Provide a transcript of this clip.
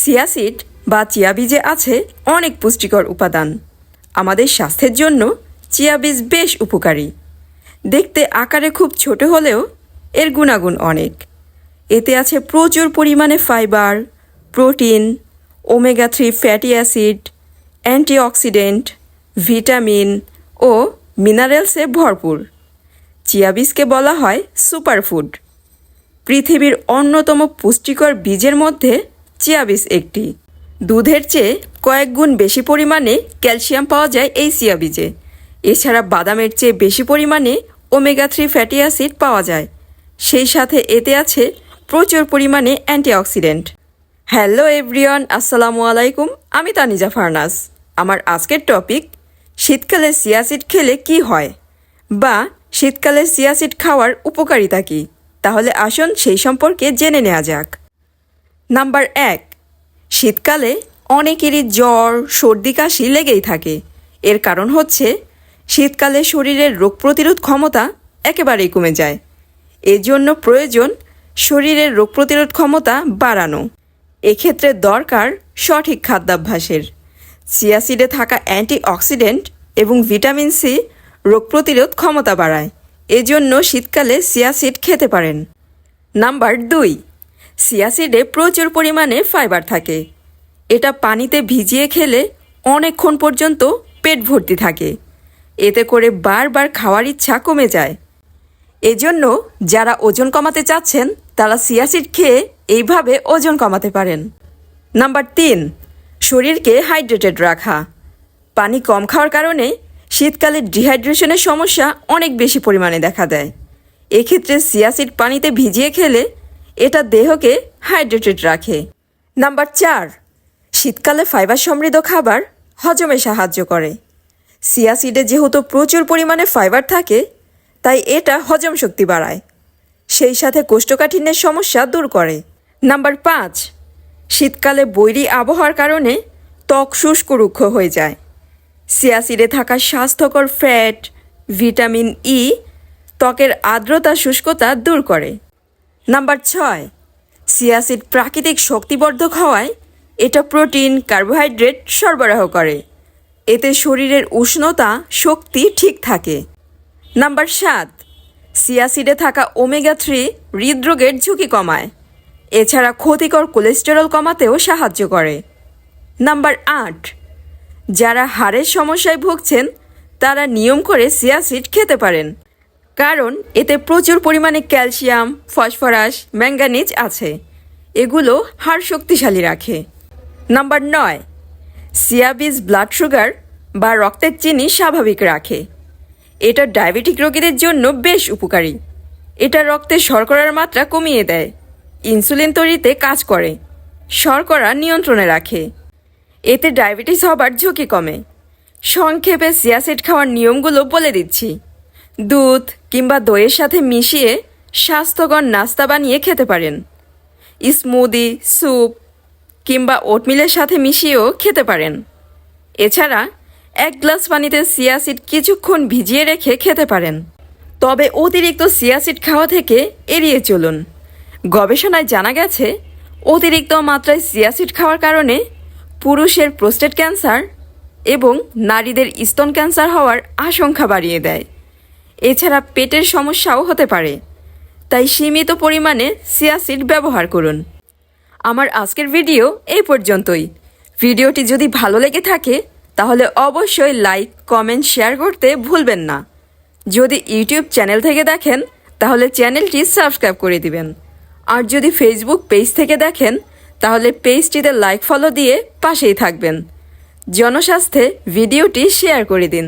Chia seed বা chia বীজে আছে অনেক পুষ্টিকর উপাদান। আমাদের স্বাস্থ্যের জন্য চিয়া বীজ বেশ উপকারী। দেখতে আকারে খুব ছোট হলেও এর গুণাগুণ অনেক। এতে আছে প্রচুর পরিমাণে fibre, protein, omega three fatty acid, antioxidant, vitamin ও মিনারেলসে ভরপুর। চিয়া বীজকে বলা হয় সুপারফুড। পৃথিবীর অন্যতম পুষ্টিকর বীজের মধ্যে চিয়া বীজ একটি। দুধের চেয়ে কয়েক গুণ বেশি পরিমাণে ক্যালসিয়াম পাওয়া যায় এই চিয়া বীজে। এছাড়া বাদামের চেয়ে বেশি পরিমাণে ওমেগা-3 ফ্যাটি অ্যাসিড পাওয়া যায়। সেই সাথে এতে আছে প্রচুর পরিমাণে অ্যান্টিঅক্সিডেন্ট। হ্যালো এভরিওয়ান, আসসালামু আলাইকুম। আমি তানিজা ফারনাস। আমার আজকের টপিক, শীতকালে চিয়া সিড খেলে কি হয়, বা শীতকালে চিয়া সিড খাওয়ার উপকারিতা কী। তাহলে আসুন সেই সম্পর্কে জেনে নেওয়া যাক। নাম্বার 1, শীতকালে অনেকেরই জ্বর, সর্দি, কাশি লেগেই থাকে। এর কারণ হচ্ছে শীতকালে শরীরের রোগ প্রতিরোধ ক্ষমতা একেবারেই কমে যায়। এজন্য প্রয়োজন শরীরের রোগ প্রতিরোধ ক্ষমতা বাড়ানো। এক্ষেত্রে দরকার সঠিক খাদ্যাভ্যাসের। চিয়া সিডে থাকা অ্যান্টিঅক্সিডেন্ট এবং ভিটামিন সি রোগ প্রতিরোধ ক্ষমতা বাড়ায়। এজন্য শীতকালে চিয়া সিড খেতে পারেন। নাম্বার 2, চিয়া সিডে প্রচুর পরিমাণে ফাইবার থাকে। এটা পানিতে ভিজিয়ে খেলে অনেকক্ষণ পর্যন্ত পেট ভর্তি থাকে। এতে করে বারবার খাওয়ার ইচ্ছা কমে যায়। এজন্য যারা ওজন কমাতে চাচ্ছেন তারা চিয়া সিড খেয়ে এইভাবে ওজন কমাতে পারেন। নাম্বার 3, শরীরকে হাইড্রেটেড রাখা। পানি কম খাওয়ার কারণে শীতকালে ডিহাইড্রেশনের সমস্যা অনেক বেশি পরিমাণে দেখা দেয়। এক্ষেত্রে চিয়া সিড পানিতে ভিজিয়ে খেলে এটা দেহকে হাইড্রেটেড রাখে। নাম্বার 4, শীতকালে ফাইবার সমৃদ্ধ খাবার হজমে সাহায্য করে। চিয়া সিডে যেহেতু প্রচুর পরিমাণে ফাইবার থাকে, তাই এটা হজম শক্তি বাড়ায়। সেই সাথে কোষ্ঠকাঠিন্যের সমস্যা দূর করে। নাম্বার 5, শীতকালে বৈরী আবহাওয়ার কারণে ত্বক শুষ্ক রুক্ষ হয়ে যায়। চিয়া সিডে থাকা স্বাস্থ্যকর ফ্যাট, ভিটামিন ই ত্বকের আর্দ্রতা, শুষ্কতা দূর করে। নাম্বার 6, চিয়া সিড প্রাকৃতিক শক্তিবর্ধক হওয়ায় এটা প্রোটিন, কার্বোহাইড্রেট সরবরাহ করে। এতে শরীরের উষ্ণতা, শক্তি ঠিক থাকে। নাম্বার 7, চিয়া সিডে থাকা ওমেগা-3 হৃদরোগের ঝুঁকি কমায়। এছাড়া ক্ষতিকর কোলেস্টেরল কমাতেও সাহায্য করে। নাম্বার 8, যারা হাড়ের সমস্যায় ভুগছেন তারা নিয়ম করে চিয়া সিড খেতে পারেন, কারণ এতে প্রচুর পরিমাণে ক্যালসিয়াম, ফসফরাস, ম্যাঙ্গানিজ আছে। এগুলো হাড় শক্তিশালী রাখে। নাম্বার 9, চিয়া বীজ ব্লাড সুগার বা রক্তের চিনি স্বাভাবিক রাখে। এটা ডায়াবেটিক রোগীদের জন্য বেশ উপকারী। এটা রক্তে শর্করার মাত্রা কমিয়ে দেয়, ইনসুলিন তৈরিতে কাজ করে, শর্করা নিয়ন্ত্রণে রাখে। এতে ডায়াবেটিস হবার ঝুঁকি কমে। সংক্ষেপে চিয়া সিড খাওয়ার নিয়মগুলো বলে দিচ্ছি। দুধ কিংবা দইয়ের সাথে মিশিয়ে স্বাস্থ্যকর নাস্তা বানিয়ে খেতে পারেন। স্মুদি, স্যুপ কিংবা ওটমিলের সাথে মিশিয়েও খেতে পারেন। এছাড়া 1 গ্লাস পানিতে চিয়া সিড কিছুক্ষণ ভিজিয়ে রেখে খেতে পারেন। তবে অতিরিক্ত চিয়া সিড খাওয়া থেকে এড়িয়ে চলুন। গবেষণায় জানা গেছে অতিরিক্ত মাত্রায় চিয়া সিড খাওয়ার কারণে পুরুষের প্রোস্টেট ক্যান্সার এবং নারীদের স্তন ক্যান্সার হওয়ার আশঙ্কা বাড়িয়ে দেয়। এছাড়া পেটের সমস্যাও হতে পারে। তাই সীমিত পরিমাণে চিয়া সিড ব্যবহার করুন। আমার আজকের ভিডিও এই পর্যন্তই। ভিডিওটি যদি ভালো লেগে থাকে তাহলে অবশ্যই লাইক, কমেন্ট, শেয়ার করতে ভুলবেন না। যদি ইউটিউব চ্যানেল থেকে দেখেন তাহলে চ্যানেলটি সাবস্ক্রাইব করে দিবেন। আর যদি ফেসবুক পেজ থেকে দেখেন তাহলে পেজটিতে লাইক, ফলো দিয়ে পাশেই থাকবেন। জনস্বাস্থ্যে ভিডিওটি শেয়ার করে দিন।